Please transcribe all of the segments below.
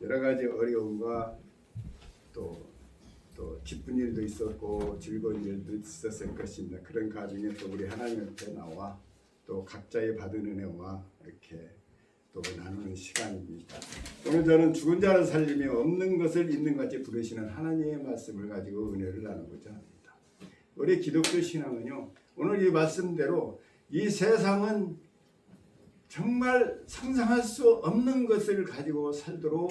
여러 가지 어려움과 또 기쁜 일도 있었고 즐거운 일도 있었을 것입니다. 그런 가정에서 우리 하나님 앞에 나와 또 각자의 받은 은혜와 이렇게 또 나누는 시간입니다. 오늘 저는 죽은 자를 살리며 없는 것을 있는 것 같이 부르시는 하나님의 말씀을 가지고 은혜를 나누고자 합니다. 우리 기독교 신앙은요, 오늘 이 말씀대로 이 세상은 정말 상상할 수 없는 것을 가지고 살도록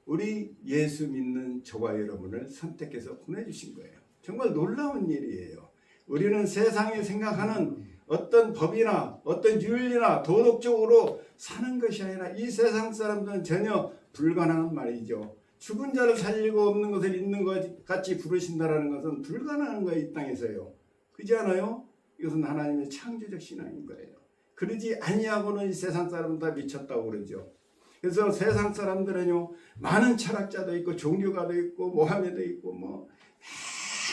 우리 예수 믿는 저와 여러분을 선택해서 보내주신 거예요. 정말 놀라운 일이에요. 우리는 세상이 생각하는 어떤 법이나 어떤 윤리나 도덕적으로 사는 것이 아니라 이 세상 사람들은 전혀 불가능한 말이죠. 죽은 자를 살리고 없는 것을 있는 것 같이 부르신다는 것은 불가능한 거예요. 이 땅에서요. 그렇지 않아요? 이것은 하나님의 창조적 신앙인 거예요. 그러지 아니하고는 이 세상 사람은 다 미쳤다고 그러죠. 그래서 세상 사람들은요, 많은 철학자도 있고 종교가도 있고 모하메도 있고 뭐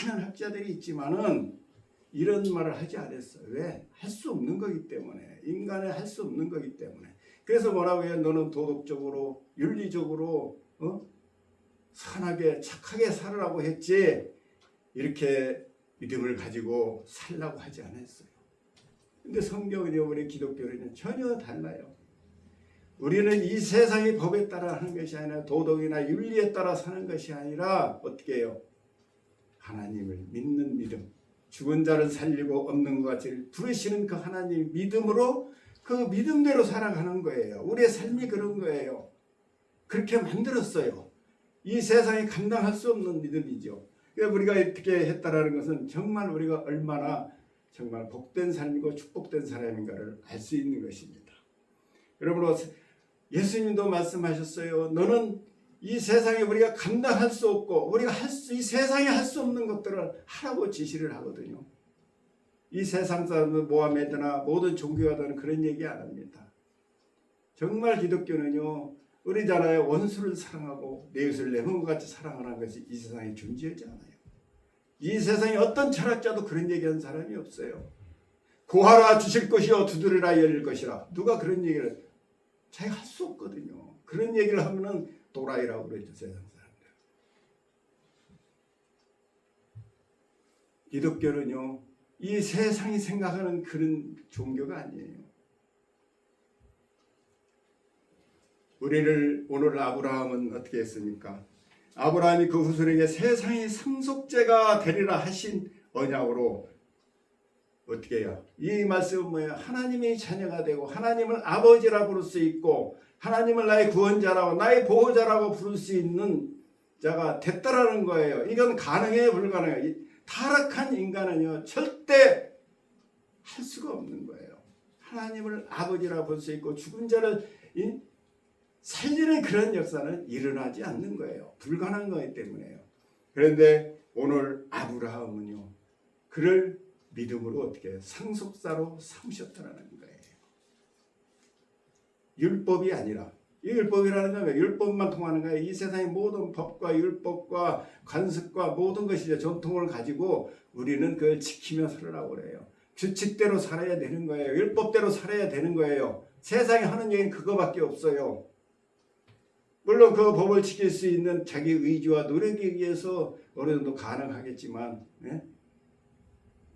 많은 학자들이 있지만은 이런 말을 하지 않았어요. 왜? 할 수 없는 거기 때문에. 인간은 할 수 없는 거기 때문에. 그래서 뭐라고 해요? 너는 도덕적으로 윤리적으로 선하게 착하게 살으라고 했지 이렇게 믿음을 가지고 살라고 하지 않았어요. 근데 성경은요, 우리 기독교는 전혀 달라요. 우리는 이 세상의 법에 따라 하는 것이 아니라 도덕이나 윤리에 따라 사는 것이 아니라 어떻게 해요? 하나님을 믿는 믿음, 죽은 자를 살리고 없는 것 같이 부르시는 그 하나님 믿음으로 그 믿음대로 살아가는 거예요. 우리의 삶이 그런 거예요. 그렇게 만들었어요. 이 세상이 감당할 수 없는 믿음이죠. 우리가 이렇게 했다라는 것은 정말 우리가 얼마나 정말 복된 삶이고 축복된 사람인가를 알 수 있는 것입니다. 여러분, 예수님도 말씀하셨어요. 너는 이 세상에 우리가 감당할 수 없고 우리가 이 세상에 할 수 없는 것들을 하라고 지시를 하거든요. 이 세상 사람들 모하메드나 모든 종교가들은 그런 얘기 안 합니다. 정말 기독교는요, 우리잖아요. 원수를 사랑하고 내 이웃을 내 몸과 같이 사랑하는 것이 이 세상에 존재하지 않아요. 이 세상에 어떤 철학자도 그런 얘기하는 사람이 없어요. 구하라 주실 것이요 두드리라 열릴 것이라. 누가 그런 얘기를 자기가 할 수 없거든요. 그런 얘기를 하면은 도라이라고 그러죠, 세상 사람들. 기독교는요, 이 세상이 생각하는 그런 종교가 아니에요. 우리를 오늘 아브라함은 어떻게 했습니까? 아브라함이 그 후손에게 세상의 상속제가 되리라 하신 언약으로 어떻게 해요? 이 말씀은 뭐예요? 하나님의 자녀가 되고 하나님을 아버지라 부를 수 있고 하나님을 나의 구원자라고 나의 보호자라고 부를 수 있는 자가 됐다라는 거예요. 이건 가능해요, 불가능해요? 타락한 인간은요, 절대 할 수가 없는 거예요. 하나님을 아버지라 부를 수 있고 죽은 자를 살리는 그런 역사는 일어나지 않는 거예요. 불가능한 거기 때문에요. 그런데 오늘 아브라함은요, 그를 믿음으로 어떻게 상속사로 삼으셨다는 거예요. 율법이 아니라, 이 율법이라는 건 율법만 통하는 거예요. 이 세상의 모든 법과 율법과 관습과 모든 것이 전통을 가지고 우리는 그걸 지키며 살으라고 그래요. 규칙대로 살아야 되는 거예요. 율법대로 살아야 되는 거예요. 세상에 하는 얘기는 그거밖에 없어요. 물론 그 법을 지킬 수 있는 자기 의지와 노력에 의해서 어느 정도 가능하겠지만,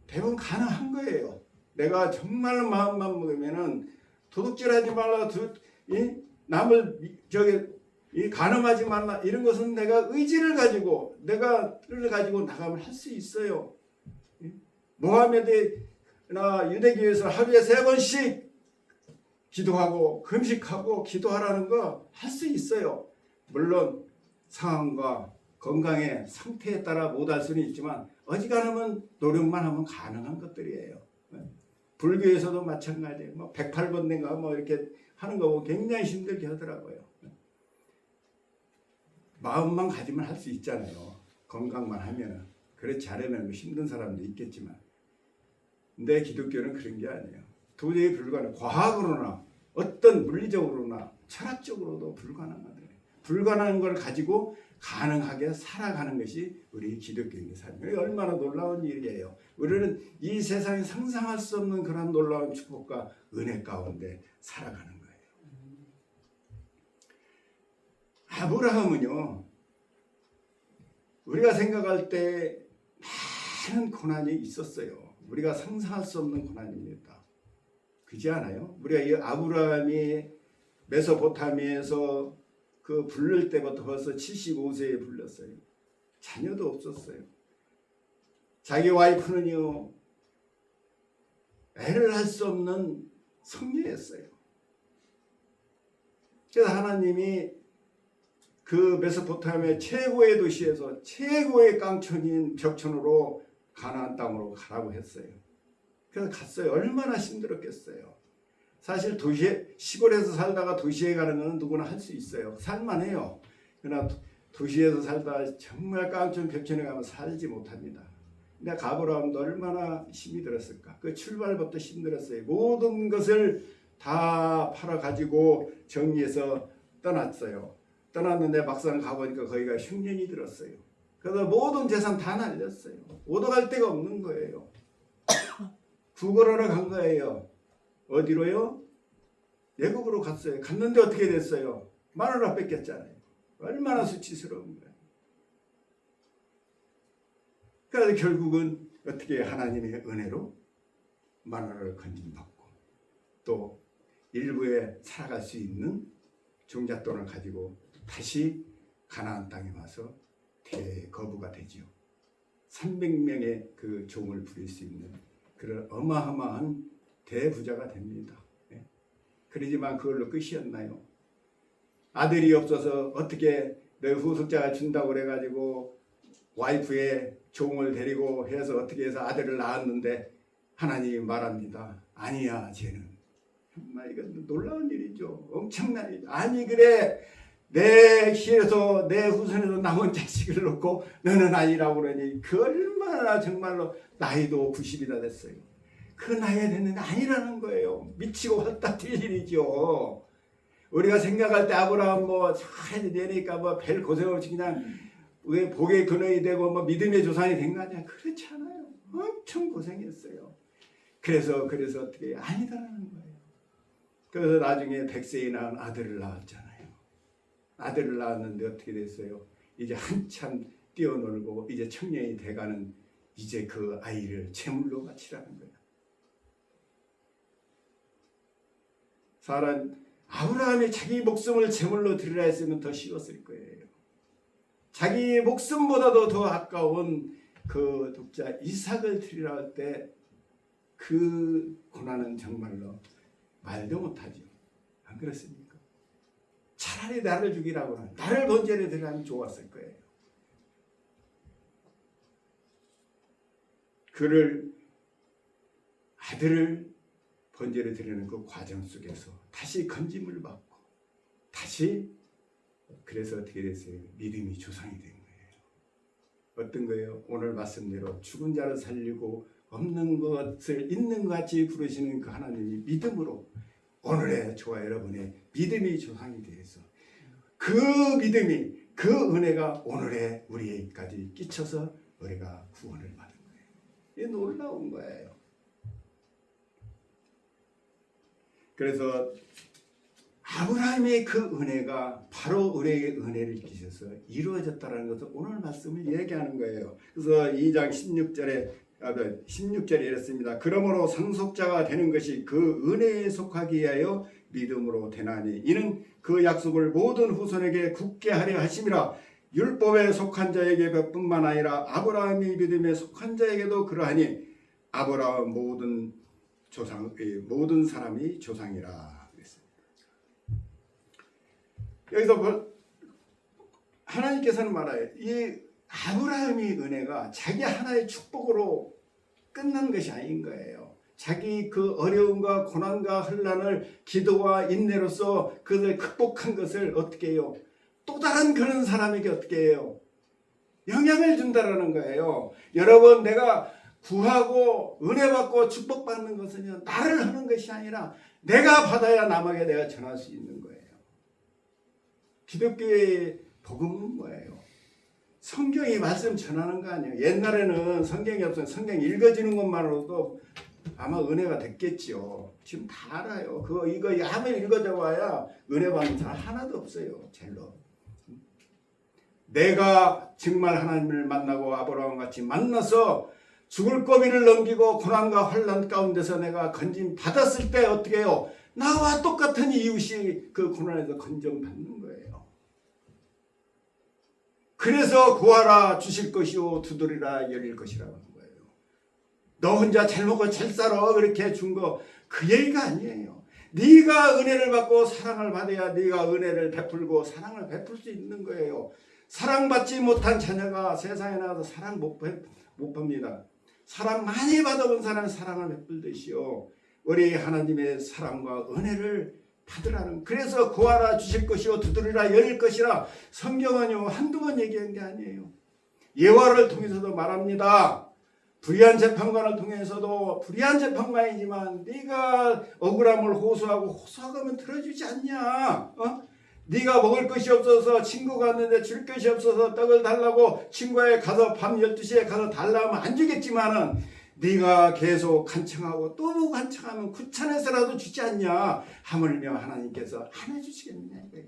대부분 가능한 거예요. 내가 정말 마음만 먹으면은 도둑질하지 말라, 남을 간음하지 말라, 이런 것은 내가 의지를 가지고 내가 뜻을 가지고 나가면 할 수 있어요. 모하메드나 유대교에서 하루에 3번씩 기도하고 금식하고 기도하라는 거 할 수 있어요. 물론 상황과 건강의 상태에 따라 못할 수는 있지만 어지간하면 노력만 하면 가능한 것들이에요. 불교에서도 마찬가지예요. 108번인가 이렇게 하는 거 보고 굉장히 힘들게 하더라고요. 마음만 가지면 할 수 있잖아요. 건강만 하면은. 그렇지 않으면 힘든 사람도 있겠지만. 근데 기독교는 그런 게 아니에요. 도저히 불가능. 과학으로나 어떤 물리적으로나 철학적으로도 불가능하다. 불가능한 걸 가지고 가능하게 살아가는 것이 우리 기독교인의 삶이에요. 얼마나 놀라운 일이에요. 우리는 이 세상에 상상할 수 없는 그런 놀라운 축복과 은혜 가운데 살아가는 거예요. 아브라함은요, 우리가 생각할 때 많은 고난이 있었어요. 우리가 상상할 수 없는 고난입니다. 그렇지 않아요? 우리가 이 아브라함이 메소포타미아에서 그 부를 때부터 벌써 75세에 불렀어요. 자녀도 없었어요. 자기 와이프는요, 애를 할 수 없는 성녀였어요. 그래서 하나님이 그 메소포타미아 최고의 도시에서 최고의 깡촌인 벽촌으로 가나안 땅으로 가라고 했어요. 그래서 갔어요. 얼마나 힘들었겠어요. 사실 도시에, 시골에서 살다가 도시에 가는 건 누구나 할 수 있어요. 살만해요. 그러나 도시에서 살다 정말 깡촌 벽촌에 가면 살지 못합니다. 근데 아브라함도 얼마나 힘이 들었을까. 그 출발부터 힘들었어요. 모든 것을 다 팔아가지고 정리해서 떠났어요. 떠났는데 막상 가보니까 거기가 흉년이 들었어요. 그래서 모든 재산 다 날렸어요. 오도 갈 데가 없는 거예요. 구걸하러 간 거예요. 어디로요? 애국으로 갔어요. 갔는데 어떻게 됐어요? 마누라 뺏겼잖아요. 얼마나 수치스러운 거예요. 그래서 결국은 어떻게 하나님의 은혜로 마누라를 건진받고 또 일부에 살아갈 수 있는 종잣돈을 가지고 다시 가나안 땅에 와서 대거부가 되지요. 300명의 그 종을 부릴 수 있는 그런 어마어마한 대부자가 됩니다. 그러지만 그걸로 끝이었나요? 아들이 없어서 어떻게 내 후속자가 준다고 그래가지고 와이프의 종을 데리고 해서 어떻게 해서 아들을 낳았는데 하나님이 말합니다. 아니야, 쟤는. 정말 이건 놀라운 일이죠. 엄청난 일이죠. 아니 그래, 내 희에서 내 후손에서 남은 자식을 놓고 너는 아니라고 그러니 그 얼마나 정말로 나이도 90이나 됐어요. 그 나이에 됐는데 아니라는 거예요. 미치고 왔다 뛸 일이죠. 우리가 생각할 때 아브라함 뭐 잘 되니까 뭐 별 고생 없이 그냥 왜 복의 근원이 되고 뭐 믿음의 조상이 된 거 아니야. 그렇지 않아요. 엄청 고생했어요. 그래서 어떻게 아니다라는 거예요. 그래서 나중에 100세에 낳은 아들을 낳았잖아요. 아들을 낳았는데 어떻게 됐어요? 이제 한참 뛰어놀고 이제 청년이 돼가는 이제 그 아이를 제물로 바치라는 거예요. 사람 아브라함이 자기 목숨을 제물로 드리라 했으면 더 쉬웠을 거예요. 자기 목숨보다도 더 아까운 그 독자 이삭을 드리라 할 때 그 고난은 정말로 말도 못하죠. 안 그렇습니까? 차라리 나를 죽이라고 하면 나를 번제로 드리라면 좋았을 거예요. 그를 아들을 번제로 드리는 그 과정 속에서 다시 건짐을 받고 다시 그래서 어떻게 됐어요? 믿음이 조상이 된 거예요. 어떤 거예요? 오늘 말씀대로 죽은 자를 살리고 없는 것을 있는 것 같이 부르시는 그 하나님이 믿음으로 오늘의 저와 여러분의 믿음이 조상이 되어서 그 믿음이 그 은혜가 오늘의 우리에게까지 끼쳐서 우리가 구원을 받은 거예요. 이게 놀라운 거예요. 그래서 아브라함의 그 은혜가 바로 우리에게 은혜를 끼쳐서 이루어졌다는 것을 오늘 말씀을 얘기하는 거예요. 그래서 2장 16절에 이랬습니다. 그러므로 상속자가 되는 것이 그 은혜에 속하기 위하여 믿음으로 되나니 이는 그 약속을 모든 후손에게 굳게 하려 하심이라. 율법에 속한 자에게 뿐만 아니라 아브라함이 믿음에 속한 자에게도 그러하니 아브라함 모든 사람이 조상이라 그랬습니다. 여기서 하나님께서는 말해요. 이 아브라함의 은혜가 자기 하나의 축복으로 끝난 것이 아닌 거예요. 자기 그 어려움과 고난과 혼란을 기도와 인내로서 그것을 극복한 것을 어떻게 해요? 또 다른 그런 사람에게 어떻게 해요? 영향을 준다라는 거예요. 여러분, 내가 구하고 은혜 받고 축복받는 것은요, 나를 하는 것이 아니라 내가 받아야 남에게 내가 전할 수 있는 거예요. 기독교의 복음은 뭐예요? 성경이 말씀 전하는 거 아니에요. 옛날에는 성경이 없어서 성경 읽어지는 것만으로도 아마 은혜가 됐겠죠. 지금 다 알아요. 이거 한번 읽어져 봐야 은혜 받는 사람 하나도 없어요. 젤로. 내가 정말 하나님을 만나고 아브라함 같이 만나서 죽을 고비를 넘기고 고난과 환난 가운데서 내가 건짐 받았을 때 어떻게 해요? 나와 똑같은 이웃이 그 고난에서 건져받는 거예요. 그래서 구하라 주실 것이요 두드리라 열릴 것이라고 하는 거예요. 너 혼자 잘 먹고 잘 살아 그렇게 준 거 그 얘기가 아니에요. 네가 은혜를 받고 사랑을 받아야 네가 은혜를 베풀고 사랑을 베풀 수 있는 거예요. 사랑받지 못한 자녀가 세상에 나가서 사랑 못 봅니다. 사랑 많이 받아본 사람은 사랑을 베풀듯이요. 우리 하나님의 사랑과 은혜를 받으라는, 그래서 구하라 주실 것이요 두드리라 열릴 것이라 성경은요 한두 번 얘기한 게 아니에요. 예화를 통해서도 말합니다. 불의한 재판관을 통해서도 불의한 재판관이지만 네가 억울함을 호소하면 들어주지 않냐? 네가 먹을 것이 없어서 친구가 왔는데 줄 것이 없어서 떡을 달라고 친구에 가서 밤 12시에 가서 달라고 하면 안 주겠지만은 네가 계속 간청하고 또 간청하면 귀찮아서라도 주지 않냐? 하물며 하나님께서 안 해주시겠느냐 이거예요.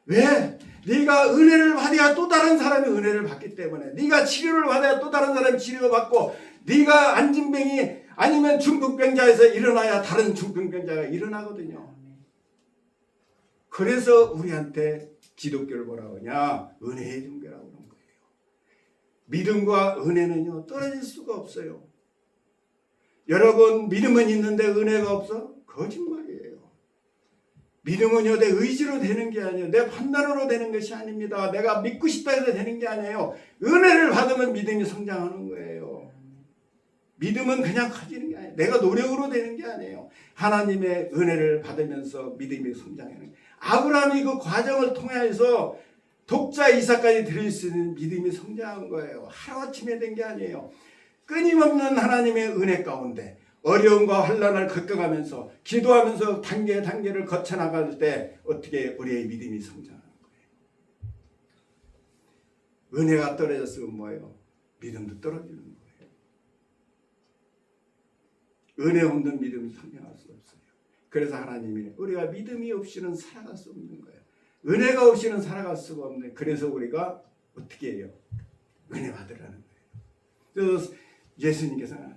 왜? 네가 은혜를 받아야 또 다른 사람이 은혜를 받기 때문에, 네가 치료를 받아야 또 다른 사람이 치료를 받고, 네가 안진병이 아니면 중풍병자에서 일어나야 다른 중풍병자가 일어나거든요. 그래서 우리한테 기독교를 뭐라고 하냐? 은혜의 종교라고 그러는 거예요. 믿음과 은혜는요 떨어질 수가 없어요. 여러분, 믿음은 있는데 은혜가 없어? 거짓말이에요. 믿음은요 내 의지로 되는 게 아니에요. 내 판단으로 되는 것이 아닙니다. 내가 믿고 싶다 해서 되는 게 아니에요. 은혜를 받으면 믿음이 성장하는 거예요. 믿음은 그냥 커지는 게 아니에요. 내가 노력으로 되는 게 아니에요. 하나님의 은혜를 받으면서 믿음이 성장하는 거예요. 아브라함이 그 과정을 통해서 독자 이삭까지 드릴 수 있는 믿음이 성장한 거예요. 하루아침에 된 게 아니에요. 끊임없는 하나님의 은혜 가운데 어려움과 환난을 겪어가면서 기도하면서 단계를 거쳐나갈 때 어떻게 우리의 믿음이 성장하는 거예요. 은혜가 떨어졌으면 뭐예요? 믿음도 떨어지는 거예요. 은혜 없는 믿음이 성장할 수 없어요. 그래서 하나님이 우리가 믿음이 없이는 살아갈 수 없는 거예요. 은혜가 없이는 살아갈 수가 없는. 그래서 우리가 어떻게 해요? 은혜 받으라는 거예요. 그래서 예수님께서는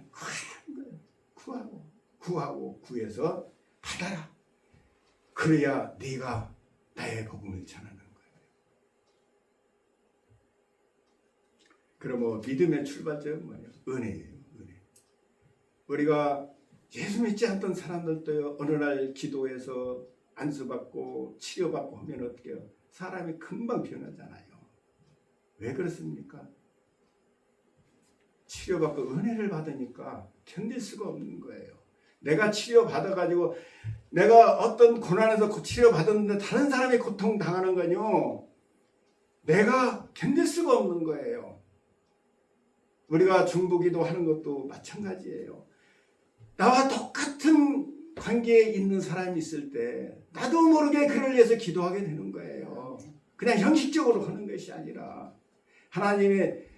구하고 구해서 받아라. 그래야 네가 나의 복음을 전하는 거예요. 그럼 믿음의 출발점은 뭐예요? 은혜예요. 은혜. 우리가 예수 믿지 않던 사람들도 어느 날 기도해서 안수받고 치료받고 하면 어떻게 해요? 사람이 금방 변하잖아요. 왜 그렇습니까? 치료받고 은혜를 받으니까 견딜 수가 없는 거예요. 내가 치료받아가지고 내가 어떤 고난에서 치료받았는데 다른 사람이 고통당하는 건요 내가 견딜 수가 없는 거예요. 우리가 중보기도 하는 것도 마찬가지예요. 나와 똑같은 관계에 있는 사람이 있을 때 나도 모르게 그를 위해서 기도하게 되는 거예요. 그냥 형식적으로 하는 것이 아니라 하나님의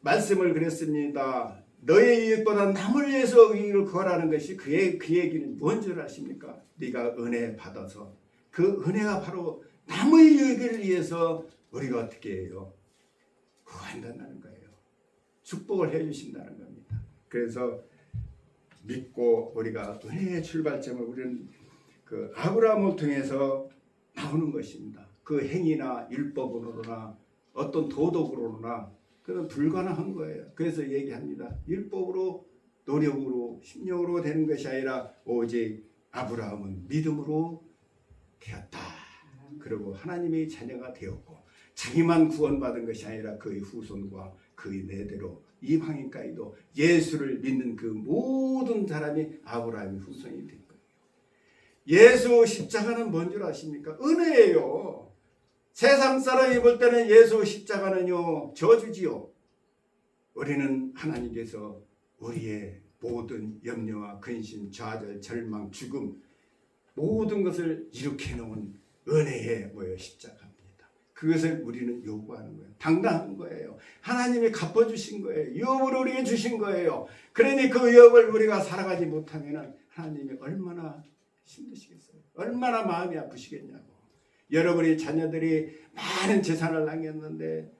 말씀을 그랬습니다. 너의 이익보다 남을 위해서 의를 구하라는 것이 그 얘기는 뭔 줄 아십니까? 네가 은혜 받아서 그 은혜가 바로 남의 이익을 위해서 우리가 어떻게 해요? 구한다는 거예요. 축복을 해주신다는 겁니다. 그래서 믿고 우리가 은혜의 출발점을 우리는 그 아브라함을 통해서 나오는 것입니다. 그 행위나 율법으로나 어떤 도덕으로나 그건 불가능한 거예요. 그래서 얘기합니다. 율법으로 노력으로 심령으로 되는 것이 아니라 오직 아브라함은 믿음으로 되었다. 그리고 하나님의 자녀가 되었고 자기만 구원받은 것이 아니라 그의 후손과 그의 내대로 이방인까지도 예수를 믿는 그 모든 사람이 아브라함의 후손이 된 거예요. 예수 십자가는 뭔 줄 아십니까? 은혜예요. 세상 사람이 볼 때는 예수 십자가는요 저주지요. 우리는 하나님께서 우리의 모든 염려와 근심, 좌절, 절망, 죽음 모든 것을 일으켜 놓은 은혜의 십자가입니다. 그것을 우리는 요구하는 거예요. 당당한 거예요. 하나님이 갚아주신 거예요. 유업을 우리에게 주신 거예요. 그러니 그 유업을 우리가 살아가지 못하면 하나님이 얼마나 힘드시겠어요. 얼마나 마음이 아프시겠냐고. 여러분의 자녀들이 많은 재산을 남겼는데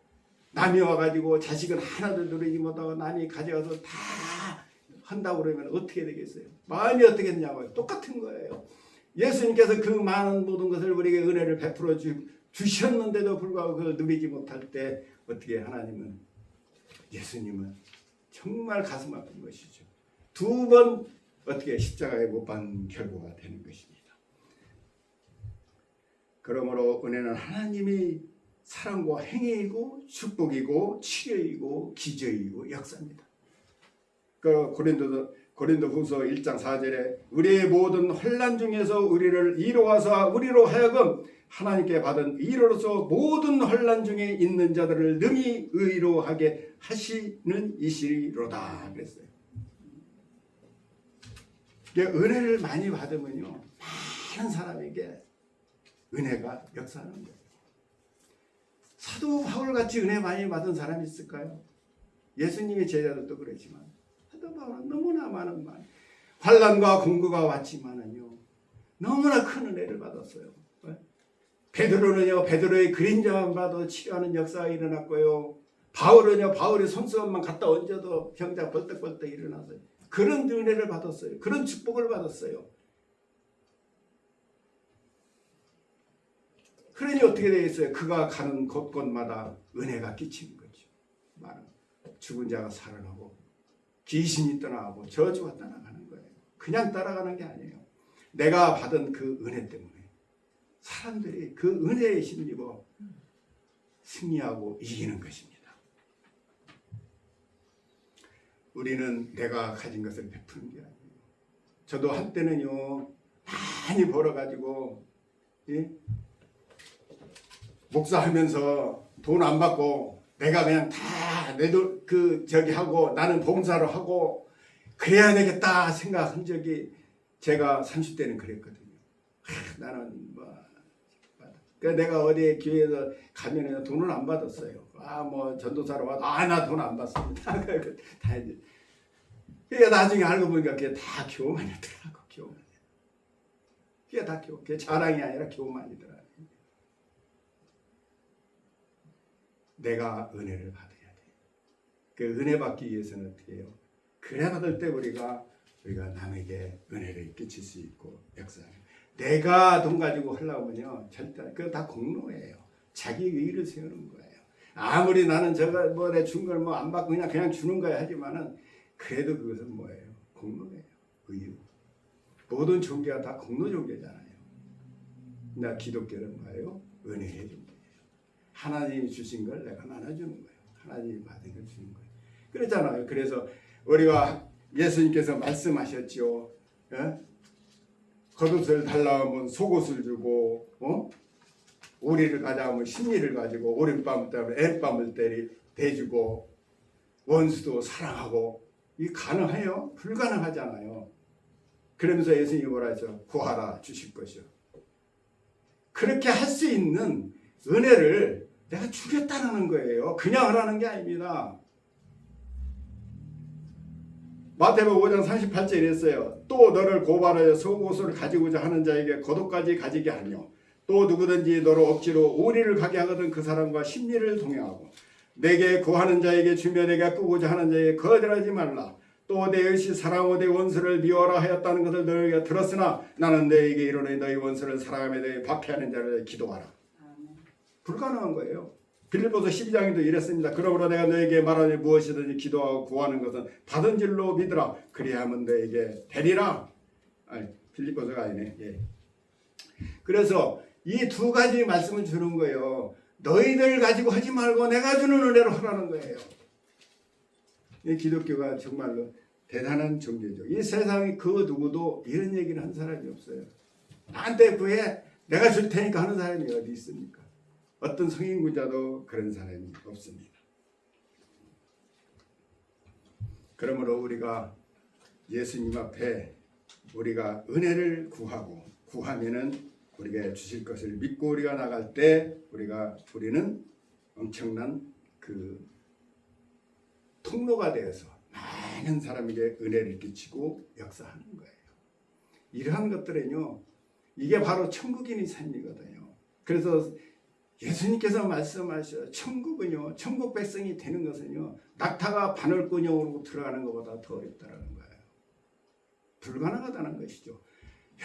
남이 와가지고 자식은 하나도 누리지 못하고 남이 가져가서 다 한다고 그러면 어떻게 되겠어요? 마음이 어떻게 되냐고요. 똑같은 거예요. 예수님께서 그 많은 모든 것을 우리에게 은혜를 베풀어 주셨는데도 불구하고 그걸 누리지 못할 때 어떻게 하나님은, 예수님은 정말 가슴 아픈 것이죠. 두 번 어떻게 십자가에 못 박는 결과가 되는 것입니다. 그러므로 은혜는 하나님이 사랑과 행위이고 축복이고 치료이고 기저이고 역사입니다. 그 고린도후서 1장 4절에 우리의 모든 혼란 중에서 우리를 이로와서 우리로 하여금 하나님께 받은 의로로서 모든 혼란 중에 있는 자들을 능히 의로하게 하시는 이시로다 그랬어요. 은혜를 많이 받으면요 많은 사람에게 은혜가 역사하는 거예요. 사도 바울같이 은혜 많이 받은 사람이 있을까요? 예수님의 제자들도 그렇지만 사도 바울은 너무나 많은 환난과 공고가 왔지만은요 너무나 큰 은혜를 받았어요. 베드로는요 베드로의 그림자만 봐도 치료하는 역사가 일어났고요. 바울은요 바울의 손수건만 갖다 얹어도 병자 벌떡벌떡 일어났어요. 그런 은혜를 받았어요. 그런 축복을 받았어요. 그러니 어떻게 되겠어요? 그가 가는 곳곳마다 은혜가 끼치는 거죠. 많은 죽은 자가 살아나고 귀신이 떠나가고 저주가 떠나가는 거예요. 그냥 따라가는 게 아니에요. 내가 받은 그 은혜 때문에 사람들이 그 은혜에 힘입어 승리하고 이기는 것입니다. 우리는 내가 가진 것을 베푸는 게 아니에요. 저도 한때는요 많이 벌어가지고 목사하면서 돈 안 받고 내가 그냥 다 내 돈 저기 하고 나는 봉사를 하고 그래야 되겠다 생각한 적이 제가 30대는 그랬거든요. 나는 그러니까 내가 어디 교회에서 가면 돈을 안 받았어요. 뭐 전도사로 와도 나 돈 안 받습니다. 다 이제 그러니까 나중에 알고 보니까 그게 다 교만이더라고. 교만. 그게 다 그게 자랑이 아니라 교만이더라고. 내가 은혜를 받아야 돼. 그 은혜 받기 위해서는 어떻게 해요? 은혜 받을 때 우리가 남에게 은혜를 끼칠 수 있고 역사해요. 내가 돈 가지고 하려면요 절대 그거 다 공로예요. 자기 의의를 세우는 거예요. 아무리 나는 저가 내 준 걸 안 받고 그냥 주는 거야 하지만은 그래도 그것은 뭐예요? 공로예요. 의의. 모든 종교가 다 공로 종교잖아요. 나 기독교는 뭐예요? 은혜의 종교예요. 하나님이 주신 걸 내가 나눠주는 거예요. 하나님이 받은 걸 주는 거예요. 그렇잖아요. 그래서 우리가 예수님께서 말씀하셨죠. 겉옷을 달라 하면 속옷을 주고 오리를 가자 하면 신리를 가지고 오른밤을 때면 앤밤을 대주고 원수도 사랑하고 이게 가능해요? 불가능하잖아요. 그러면서 예수님이 뭐라 했죠? 구하라 주실 것이요. 그렇게 할 수 있는 은혜를 내가 주겠다는 거예요. 그냥 하라는 게 아닙니다. 마태복음 5장 38절에 이랬어요. 또 너를 고발하여 속옷을 가지고자 하는 자에게 겉옷까지 가지게 하며 또 누구든지 너를 억지로 오리를 가게 하거든 그 사람과 심리를 동행하고 내게 구하는 자에게 주며 내가 꾸고자 하는 자에게 거절하지 말라. 또 내 의시 사랑하고 내 원수를 미워라 하였다는 것을 너희가 들었으나 나는 너희에게 이르노니 너희 원수를 사랑하며 너희 박해하는 자를 기도하라. 불가능한 거예요. 빌립보서 12장에도 이랬습니다. 그러므로 내가 너에게 말하니 무엇이든지 기도하고 구하는 것은 받은 줄로 믿으라. 그리하면 너에게 되리라. 빌립보서가 아니네. 예. 그래서 이 두 가지 말씀을 주는 거예요. 너희들 가지고 하지 말고 내가 주는 은혜로 하라는 거예요. 이 기독교가 정말로 대단한 종교죠. 이 세상에 그 누구도 이런 얘기를 한 사람이 없어요. 나한테 구해 내가 줄 테니까 하는 사람이 어디 있습니까? 어떤 성인군자도 그런 사람이 없습니다. 그러므로 우리가 예수님 앞에 우리가 은혜를 구하면은 우리가 주실 것을 믿고 우리가 나갈 때 우리는 엄청난 그 통로가 되어서 많은 사람에게 은혜를 끼치고 역사하는 거예요. 이러한 것들은요, 이게 바로 천국인의 삶이거든요. 그래서 예수님께서 말씀하셔 천국은요, 천국 백성이 되는 것은요, 낙타가 바늘구멍으로 들어가는 것보다 더 어렵다는 거예요. 불가능하다는 것이죠.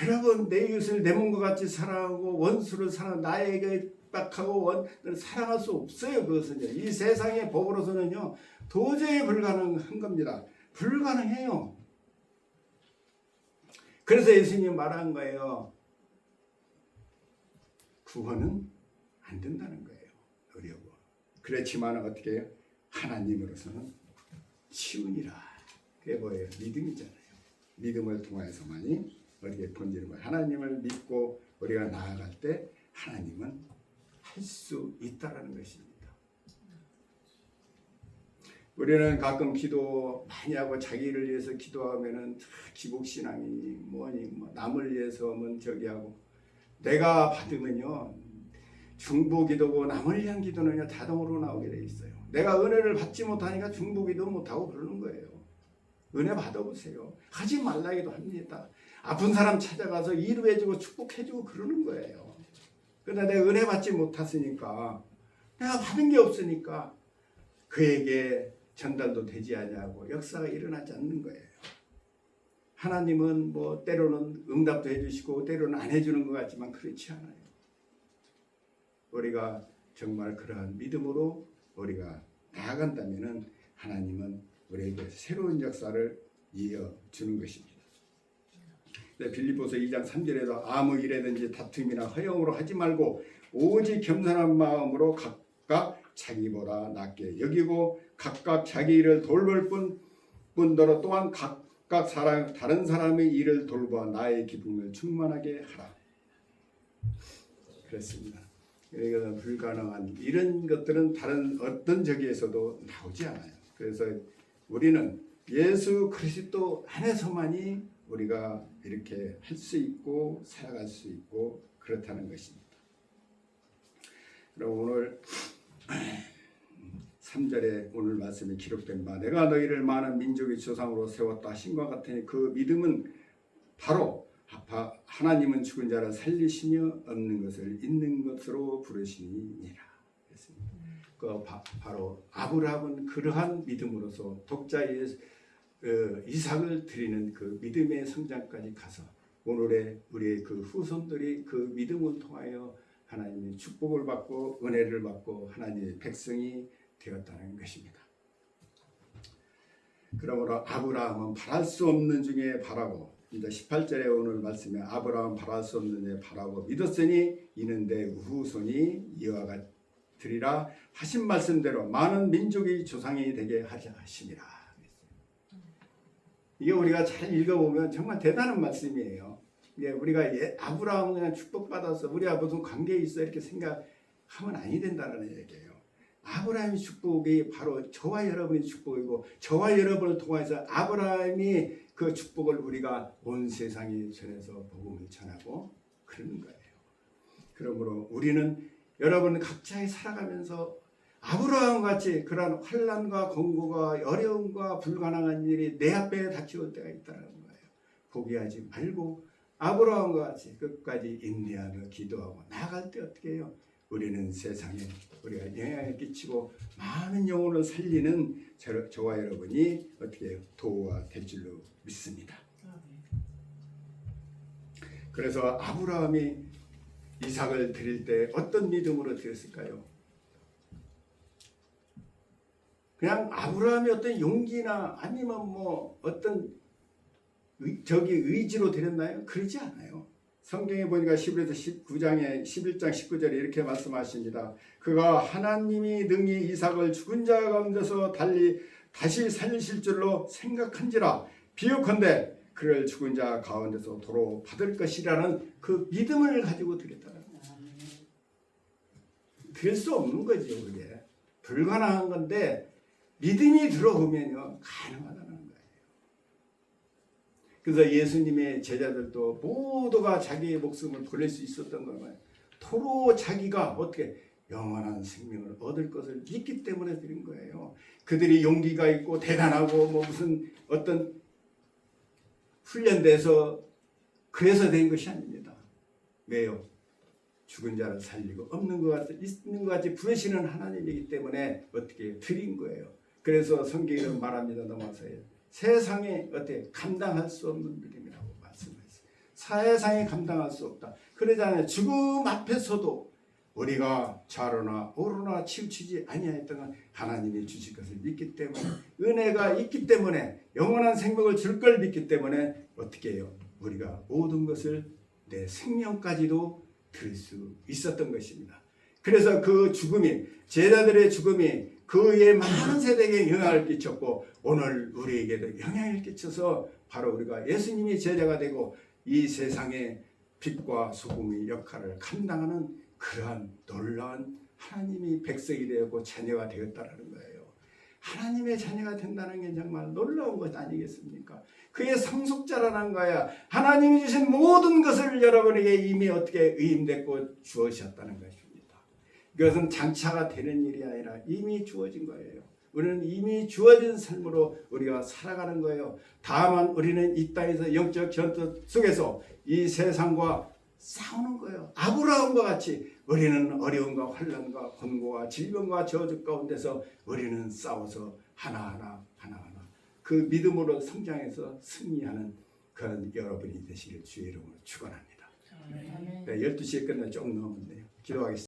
여러분, 내 이웃을 내 몸과 같이 사랑하고 원수를 사랑, 나에게 빡하고 사랑할 수 없어요. 그것은요, 이 세상의 법으로서는요 도저히 불가능한 겁니다. 불가능해요. 그래서 예수님 말한 거예요. 구원은 안 된다는 거예요. 어려워. 그렇지만 어떻게 해요? 하나님으로서는 쉬우니라. 그게 뭐예요? 믿음이잖아요. 믿음을 통해서만이 어떻게 번지는 거예요. 하나님을 믿고 우리가 나아갈 때 하나님은 할 수 있다라는 것입니다. 우리는 가끔 기도 많이 하고 자기를 위해서 기도하면은 기복신앙이니 뭐니 뭐 남을 위해서면 저기 하고, 내가 받으면요 중보기도고 남을 위한 기도는요 자동으로 나오게 돼 있어요. 내가 은혜를 받지 못하니까 중보기도 못하고 그러는 거예요. 은혜 받아보세요. 하지 말라 해도 합니다. 아픈 사람 찾아가서 위로해주고 축복해주고 그러는 거예요. 그러나 내가 은혜 받지 못했으니까, 내가 받은 게 없으니까 그에게 전달도 되지 않냐고 역사가 일어나지 않는 거예요. 하나님은 뭐 때로는 응답도 해주시고 때로는 안 해주는 것 같지만 그렇지 않아요. 우리가 정말 그러한 믿음으로 우리가 나아간다면은 하나님은 우리에게 새로운 역사를 이어주는 것입니다. 빌립보서 2장 3절에도 아무 일에든지 다툼이나 허영으로 하지 말고 오직 겸손한 마음으로 각각 자기보다 낫게 여기고 각각 자기 일을 돌볼 뿐더러 또한 각각 다른 사람의 일을 돌보아 나의 기쁨을 충만하게 하라. 그렇습니다. 이것은 불가능한 이런 것들은 다른 어떤 저기에서도 나오지 않아요. 그래서 우리는 예수 그리스도 안에서만이 우리가 이렇게 할 수 있고 살아갈 수 있고 그렇다는 것입니다. 그럼 오늘 3절에 오늘 말씀에 기록된 바 내가 너희를 많은 민족의 조상으로 세웠다 하신과 같으니 그 믿음은 바로 하나님은 죽은 자를 살리시며 없는 것을 있는 것으로 부르시니라. 그 바로 아브라함은 그러한 믿음으로서 독자의 이삭을 드리는 그 믿음의 성장까지 가서 오늘의 우리의 그 후손들이 그 믿음을 통하여 하나님의 축복을 받고 은혜를 받고 하나님의 백성이 되었다는 것입니다. 그러므로 아브라함은 바랄 수 없는 중에 바라고, 이제 18절에 오늘 말씀에 아브라함은 바랄 수 없는 중에 바라고 믿었으니 이는 내 후손이 이와 같으리라 하신 말씀대로 많은 민족의 조상이 되게 하심이라. 이게 우리가 잘 읽어보면 정말 대단한 말씀이에요. 이게 우리가 아브라함은 그냥 축복받아서 우리가 무슨 관계에 있어 이렇게 생각하면 아니 된다는 얘기예요. 아브라함의 축복이 바로 저와 여러분의 축복이고 저와 여러분을 통해서 아브라함이 그 축복을 우리가 온 세상에 전해서 복음을 전하고 그러는 거예요. 그러므로 우리는 여러분 각자에 살아가면서 아브라함 같이 그러한 환난과 공고가 어려움과 불가능한 일이 내 앞에 닥쳐올 때가 있다는 거예요. 포기하지 말고 아브라함과 같이 끝까지 인내하며 기도하고 나아갈 때 어떻게 해요? 우리는 세상에 우리가 영향을 끼치고 많은 영혼을 살리는 저와 여러분이 어떻게 해요? 도가 될 줄로 믿습니다. 그래서 아브라함이 이삭을 드릴 때 어떤 믿음으로 드렸을까요? 그냥 아브라함이 어떤 용기나 아니면 뭐 어떤 의지로 드렸나요? 그러지 않아요. 성경에 보니까 19장에 11장 19절에 이렇게 말씀하십니다. 그가 하나님이 능히 이삭을 죽은 자 가운데서 다시 살리실 줄로 생각한지라 비유컨대 그를 죽은 자 가운데서 도로 받을 것이라는 그 믿음을 가지고 드렸다는 거예요. 될 수 없는 거죠. 그게 불가능한 건데 믿음이 들어오면요 가능하다는 거예요. 그래서 예수님의 제자들도 모두가 자기의 목숨을 돌릴 수 있었던 거예요. 도로 자기가 어떻게 영원한 생명을 얻을 것을 믿기 때문에 드린 거예요. 그들이 용기가 있고 대단하고 뭐 무슨 어떤 훈련돼서 그래서 된 것이 아닙니다. 왜요? 죽은 자를 살리고 없는 것 같이 있는 것 같이 부르시는 하나님이기 때문에 어떻게 드린 거예요. 그래서 성경에는 말합니다. 넘어서요. 세상에 어떻게 감당할 수 없는 믿음이라고 말씀했어요. 세상에 감당할 수 없다. 그러잖아요. 죽음 앞에서도 우리가 좌로나 우로나 치우치지 아니하였던 건 하나님이 주실 것을 믿기 때문에 은혜가 있기 때문에 영원한 생명을 줄 걸 믿기 때문에 어떻게 해요? 우리가 모든 것을 내 생명까지도 드릴 수 있었던 것입니다. 그래서 그 죽음이 제자들의 죽음이 그의 많은 세대에게 영향을 끼쳤고 오늘 우리에게도 영향을 끼쳐서 바로 우리가 예수님이 제자가 되고 이 세상의 빛과 소금의 역할을 감당하는 그러한 놀라운 하나님이 백성이 되었고 자녀가 되었다는 거예요. 하나님의 자녀가 된다는 게 정말 놀라운 것 아니겠습니까? 그의 상속자라는 거야. 하나님이 주신 모든 것을 여러분에게 이미 어떻게 의임됐고 주어졌다는 것입니다. 이것은 장차가 되는 일이 아니라 이미 주어진 거예요. 우리는 이미 주어진 삶으로 우리가 살아가는 거예요. 다만 우리는 이 땅에서 영적 전투 속에서 이 세상과 싸우는 거예요. 아브라함과 같이 우리는 어려움과 환난과 곤고와 질병과 저주 가운데서 우리는 싸워서 하나하나 그 믿음으로 성장해서 승리하는 그런 여러분이 되시길 주의 이름으로 축원합니다. 12시에 끝나 조금 넘었네요. 기도하겠습니다.